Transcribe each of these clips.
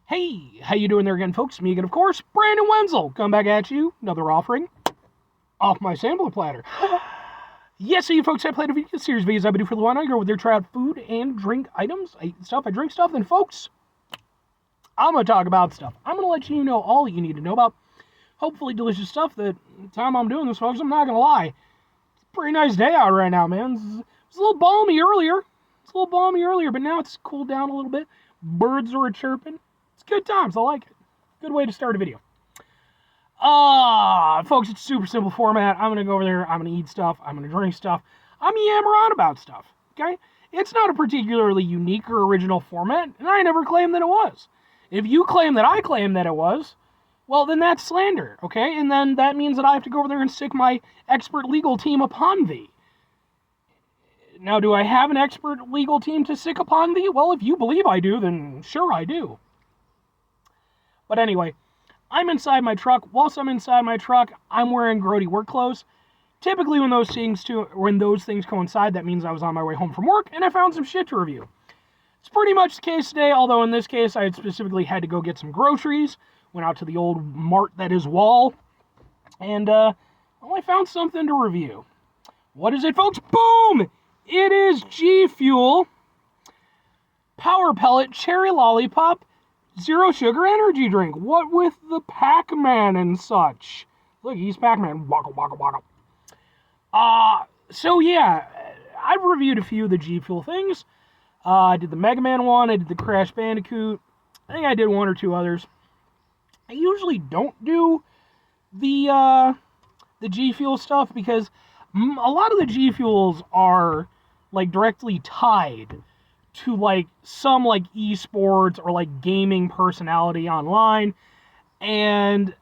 Hey, how you doing there again, folks? Me again, of course, Brandon Wenzel. Come back at you, another offering off my sampler platter. Yes, so you folks, I played a video series videos I've been doing for a while. I go with their try out food and drink items. I eat stuff, I drink stuff, then folks, I'm going to talk about stuff. I'm going to let you know all you need to know about hopefully delicious stuff. That the time I'm doing this, folks, I'm not going to lie. It's a pretty nice day out right now, man. It's a little balmy earlier. But now it's cooled down a little bit. Birds are chirping. It's good times. I like it. Good way to start a video. Folks, it's a super simple format. I'm going to go over there. I'm going to eat stuff. I'm going to drink stuff. I'm going to yammer on about stuff. Okay? It's not a particularly unique or original format, and I never claimed that it was. If you claim that I claimed that it was, well, then that's slander. Okay? And then that means that I have to go over there and stick my expert legal team upon thee. Now, do I have an expert legal team to stick upon thee? Well, if you believe I do, then sure I do. But anyway, I'm inside my truck. Whilst I'm inside my truck, I'm wearing grody work clothes. Typically, when those things coincide, that means I was on my way home from work, and I found some shit to review. It's pretty much the case today, although in this case, I had specifically had to go get some groceries. Went out to the old mart that is Wall, and I found something to review. What is it, folks? Boom! It is G Fuel Power Pellet Cherry Lollipop Zero Sugar Energy Drink. What with the Pac-Man and such. Look, he's Pac-Man. Waka waka waka. So yeah, I've reviewed a few of the G Fuel things. I did the Mega Man one, I did the Crash Bandicoot. I think I did one or two others. I usually don't do the G Fuel stuff because a lot of the G Fuels are like directly tied to like some like esports or like gaming personality online, and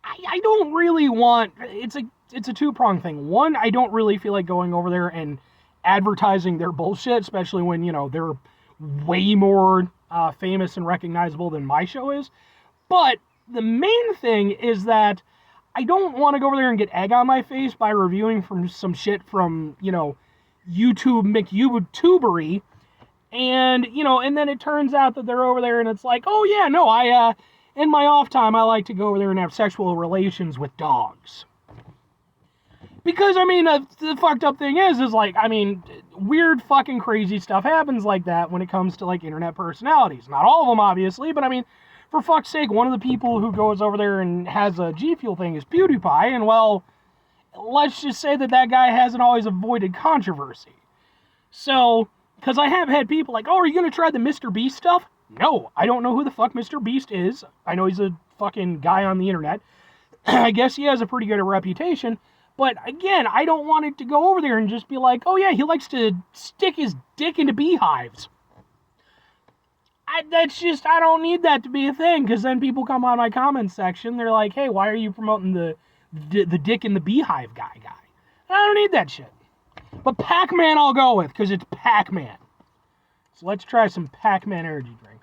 I don't really want, it's a two-pronged thing. One, I don't really feel like going over there and advertising their bullshit, especially when, you know, they're way more famous and recognizable than my show is. But the main thing is that I don't want to go over there and get egg on my face by reviewing from some shit from, you know, YouTube McYoutubery, and, you know, and then it turns out that they're over there and it's like, oh yeah, no, in my off time, I like to go over there and have sexual relations with dogs. Because, I mean, the fucked up thing is like, I mean, weird fucking crazy stuff happens like that when it comes to, like, internet personalities. Not all of them, obviously, but I mean, for fuck's sake, one of the people who goes over there and has a G Fuel thing is PewDiePie, and well, let's just say that guy hasn't always avoided controversy. So, because I have had people like, oh, are you going to try the Mr. Beast stuff? No, I don't know who the fuck Mr. Beast is. I know he's a fucking guy on the internet. I guess he has a pretty good reputation. But again, I don't want it to go over there and just be like, oh yeah, he likes to stick his dick into beehives. I don't need that to be a thing, because then people come on my comments section, they're like, hey, why are you promoting the dick in the beehive guy? I don't need that shit. But Pac-Man I'll go with, because it's Pac-Man. So let's try some Pac-Man energy drink.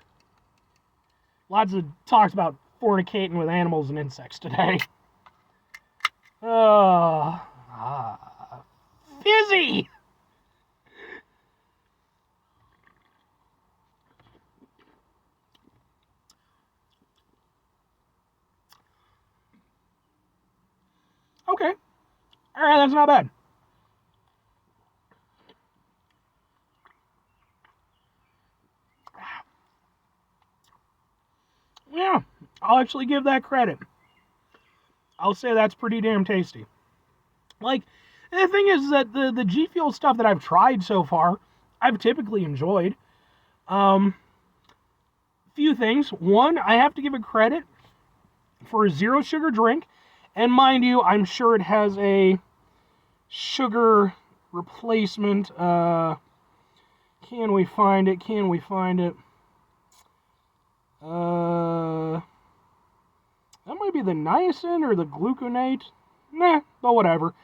Lots of talks about fornicating with animals and insects today. Fizzy! Okay. Alright, that's not bad. Yeah, I'll actually give that credit. I'll say that's pretty damn tasty. Like, and the thing is that the G Fuel stuff that I've tried so far, I've typically enjoyed. Few things. One, I have to give it credit for a zero sugar drink. And mind you, I'm sure it has a sugar replacement. Can we find it? That might be the niacin or the gluconate. Nah, but whatever.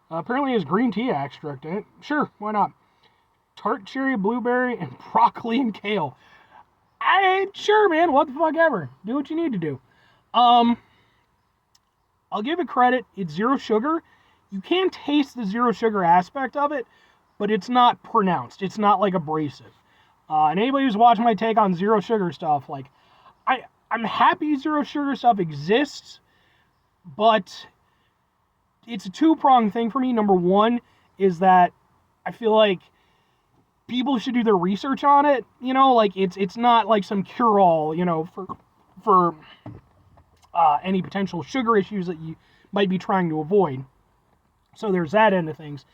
Apparently it has green tea extract in it. Sure, why not? Tart cherry, blueberry, and broccoli and kale. Sure, man, what the fuck ever. Do what you need to do. I'll give it credit. It's zero sugar. You can taste the zero sugar aspect of it, but it's not pronounced. It's not like abrasive. And anybody who's watching my take on zero sugar stuff, like, I'm happy zero sugar stuff exists, but it's a two-pronged thing for me. Number one is that I feel like people should do their research on it. Like it's not like some cure-all, for any potential sugar issues that you might be trying to avoid. So there's that end of things.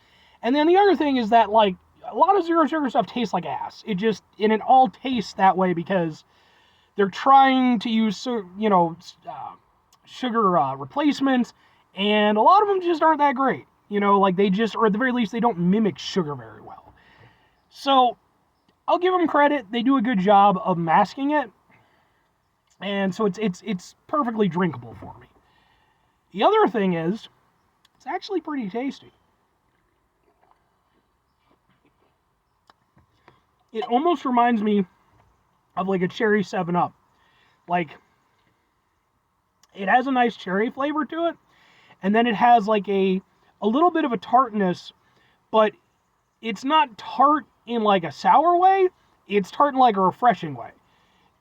And then the other thing is that, like, a lot of zero sugar stuff tastes like ass. It all tastes that way because they're trying to use, sugar replacements, and a lot of them just aren't that great. Like they just, or at the very least, they don't mimic sugar very well. So I'll give them credit. They do a good job of masking it. And so it's perfectly drinkable for me. The other thing is, it's actually pretty tasty. It almost reminds me of like a cherry 7-Up. Like, it has a nice cherry flavor to it, and then it has like a little bit of a tartness, but it's not tart in like a sour way, it's tart in like a refreshing way.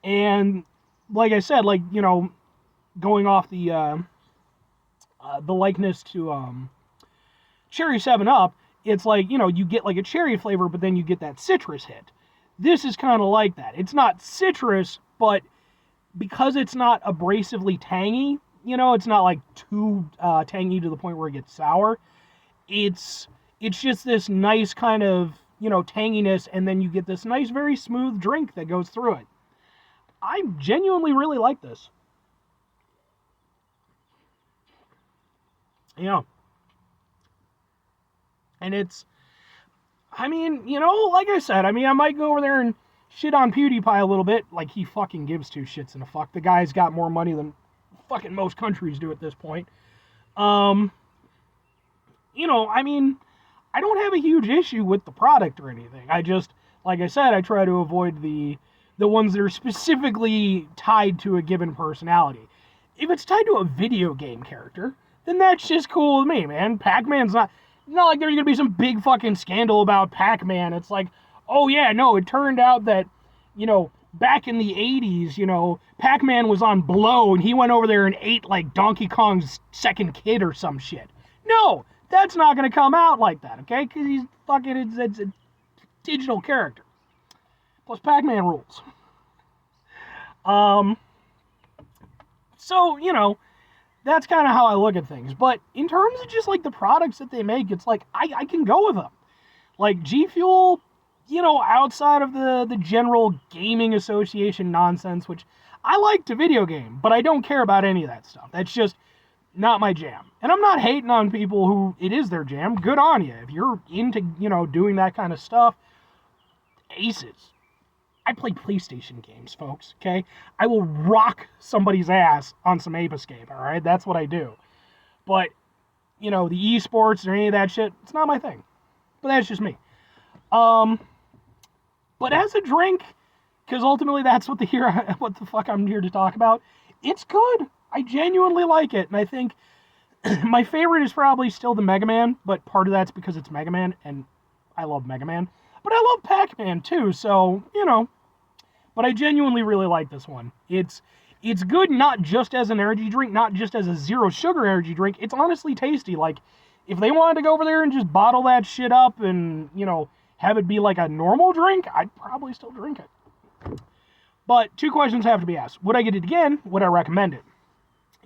And like I said, like, going off the likeness to cherry 7-Up, it's like, you get like a cherry flavor, but then you get that citrus hit. This is kind of like that. It's not citrus, but because it's not abrasively tangy, it's not like too tangy to the point where it gets sour. It's just this nice kind of, tanginess, and then you get this nice, very smooth drink that goes through it. I genuinely really like this. Yeah. And it's, like I said, I might go over there and shit on PewDiePie a little bit, like he fucking gives two shits in a fuck. The guy's got more money than fucking most countries do at this point. I don't have a huge issue with the product or anything. I just, like I said, I try to avoid the ones that are specifically tied to a given personality. If it's tied to a video game character, then that's just cool with me, man. Pac-Man's not like there's gonna be some big fucking scandal about Pac-Man. It's like, oh yeah, no, it turned out that, back in the 80s, Pac-Man was on blow and he went over there and ate like Donkey Kong's second kid or some shit. No, that's not gonna come out like that, okay? Because he's fucking, it's a digital character. Plus Pac-Man rules. So, that's kind of how I look at things. But in terms of just like the products that they make, it's like I can go with them. Like G Fuel, outside of the general gaming association nonsense, which I like to video game, but I don't care about any of that stuff. That's just not my jam. And I'm not hating on people who it is their jam. Good on you. If you're into, doing that kind of stuff, aces. I play PlayStation games, folks, okay? I will rock somebody's ass on some Ape Escape, all right? That's what I do. But, the esports or any of that shit, it's not my thing. But that's just me. But as a drink, because ultimately that's what the fuck I'm here to talk about, it's good. I genuinely like it. And I think my favorite is probably still the Mega Man, but part of that's because it's Mega Man, and I love Mega Man. But I love Pac-Man too, so, But I genuinely really like this one. It's good not just as an energy drink, not just as a zero sugar energy drink. It's honestly tasty. Like, if they wanted to go over there and just bottle that shit up and, have it be like a normal drink, I'd probably still drink it. But two questions have to be asked. Would I get it again? Would I recommend it?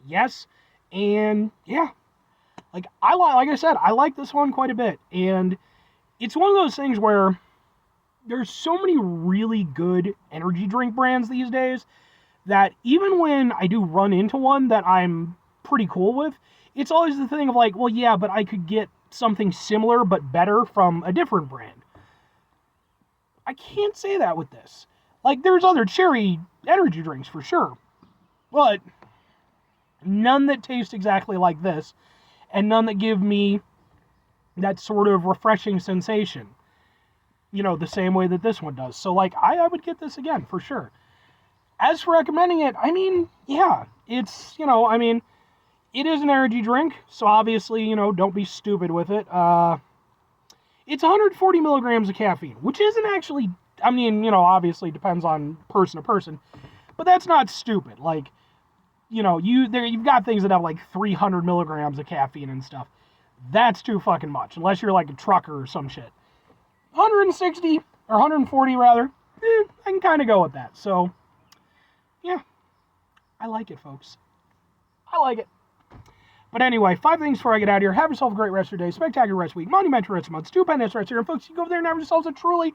Yes. And yeah. Like I said, I like this one quite a bit. And it's one of those things where there's so many really good energy drink brands these days that even when I do run into one that I'm pretty cool with, it's always the thing of like, well, yeah, but I could get something similar but better from a different brand. I can't say that with this. Like, there's other cherry energy drinks for sure, but none that taste exactly like this, and none that give me that sort of refreshing sensation, the same way that this one does. So, like, I would get this again, for sure. As for recommending it, yeah, it's, it is an energy drink, so obviously, don't be stupid with it. It's 140 milligrams of caffeine, which isn't actually, obviously depends on person to person, But that's not stupid. Like, you know, you've got things that have like 300 milligrams of caffeine and stuff. That's too fucking much, unless you're like a trucker or some shit. 160, or 140 rather, I can kind of go with that. So, yeah, I like it, folks. I like it. But anyway, 5 things before I get out of here. Have yourself a great rest of your day, spectacular rest week, monumental rest month, stupendous rest here. And folks, you go over there and have yourselves a truly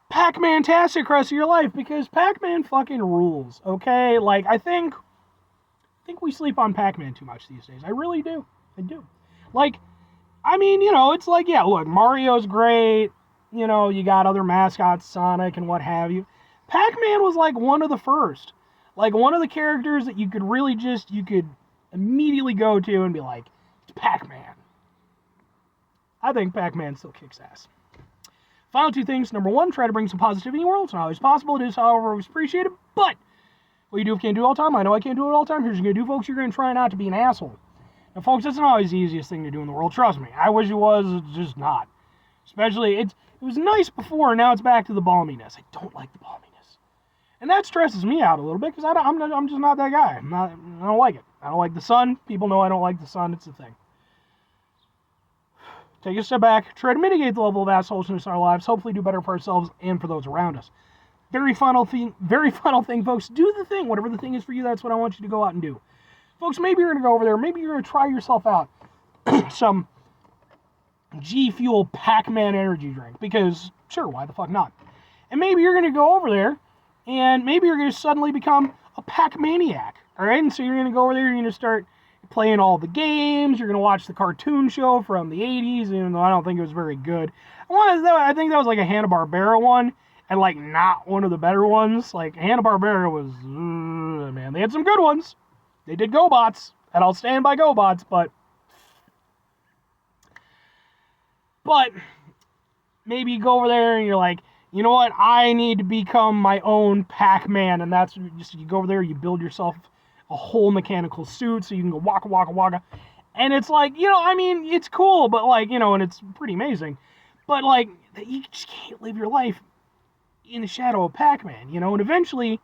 Pac-Man-tastic rest of your life, because Pac-Man fucking rules, okay? Like, I think we sleep on Pac-Man too much these days. I really do. I do. Like, I mean, you know, it's like, yeah, look, Mario's great. You know, you got other mascots, Sonic and what have you. Pac-Man was like one of the first. Like, one of the characters that you could really just, you could immediately go to and be like, it's Pac-Man. I think Pac-Man still kicks ass. Final 2 things. Number 1, try to bring some positivity in the world. It's not always possible. It is, however, always appreciated. But what you do if you can't do it all the time, I know I can't do it all the time. Here's what you're going to do, folks. You're going to try not to be an asshole. Now, folks, that's not always the easiest thing to do in the world. Trust me. I wish it was. It's just not. Especially, it was nice before, now it's back to the balminess. I don't like the balminess. And that stresses me out a little bit, because I'm just not that guy. I don't like it. I don't like the sun. People know I don't like the sun. It's a thing. Take a step back. Try to mitigate the level of assholishness in our lives. Hopefully do better for ourselves and for those around us. Very final thing, folks. Do the thing. Whatever the thing is for you, that's what I want you to go out and do. Folks, maybe you're going to go over there. Maybe you're going to try yourself out some G Fuel Pac-Man energy drink. Because, sure, why the fuck not? And maybe you're going to go over there, and maybe you're going to suddenly become a Pac-Maniac. All right? And so you're going to go over there, you're going to start playing all the games. You're going to watch the cartoon show from the 80s, even though I don't think it was very good. I think that was like a Hanna-Barbera one, and like not one of the better ones. Like, Hanna-Barbera was, man, they had some good ones. They did GoBots, and I'll stand by GoBots, but maybe you go over there and you're like, you know what, I need to become my own Pac-Man, and that's just, you go over there, you build yourself a whole mechanical suit so you can go waka waka waka, and it's like, you know, I mean, it's cool, but like, you know, and it's pretty amazing, but like, you just can't live your life in the shadow of Pac-Man, you know, and eventually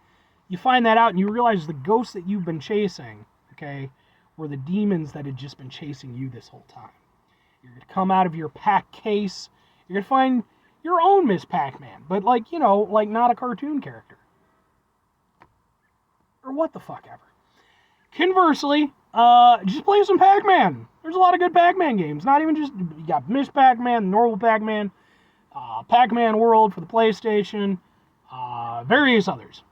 you find that out and you realize the ghosts that you've been chasing, okay, were the demons that had just been chasing you this whole time. You're going to come out of your Pac case, you're going to find your own Miss Pac-Man, but like, you know, like not a cartoon character. Or what the fuck ever. Conversely, just play some Pac-Man. There's a lot of good Pac-Man games. Not even just, you got Miss Pac-Man, normal Pac-Man, Pac-Man World for the PlayStation, various others.